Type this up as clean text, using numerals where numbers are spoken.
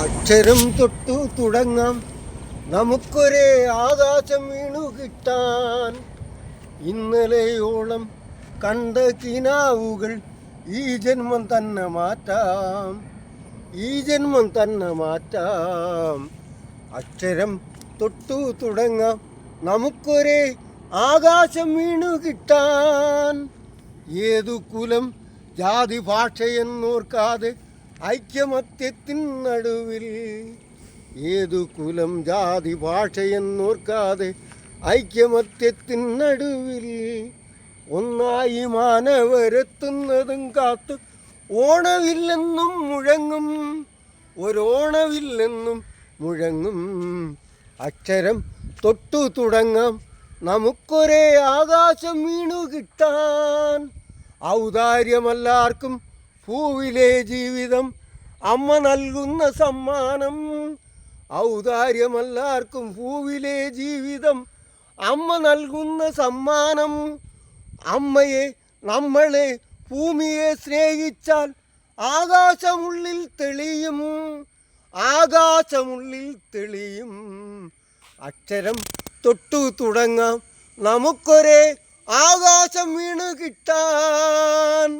അക്ഷരം തൊട്ടു തുടങ്ങാം നമുക്കൊരേ ആകാശം വീണു കിട്ടാൻ. ഇന്നലെയോളം കണ്ട കിനാവുകൾ ഈ ജന്മം തന്നെ മാറ്റാം, ഈ ജന്മം തന്നെ മാറ്റാം. അക്ഷരം തൊട്ടു തുടങ്ങാം നമുക്കൊരേ ആകാശം വീണു കിട്ടാൻ. ഏതു കുലം ജാതി ഭാഷയെന്നോർക്കാതെ ഐക്യമത്യത്തിൻ നടുവിൽ, ഏതു കുലം ജാതി ഭാഷയെന്നോർക്കാതെ ഐക്യമത്യത്തിൻ നടുവിൽ ഒന്നായി മാനവരെത്തുന്നതും കാത്ത് ഓണവില്ലെന്നും മുഴങ്ങും, ഒരോണവില്ലെന്നും മുഴങ്ങും. അക്ഷരം തൊട്ടു തുടങ്ങാം നമുക്കൊരേ ആകാശം വീണു കിട്ടാൻ. ഔദാര്യമല്ലാർക്കും പൂവിലെ ജീവിതം അമ്മ നൽകുന്ന സമ്മാനം. ഔദാര്യമല്ലാർക്കും പൂവിലെ ജീവിതം അമ്മ നൽകുന്ന സമ്മാനം. അമ്മയെ നമ്മളെ ഭൂമിയെ സ്നേഹിച്ചാൽ ആകാശമുള്ളിൽ തെളിയും, ആകാശമുള്ളിൽ തെളിയും. അക്ഷരം തൊട്ടു തുടങ്ങാം നമുക്കൊരേ ആകാശം വീണു കിട്ടാൻ.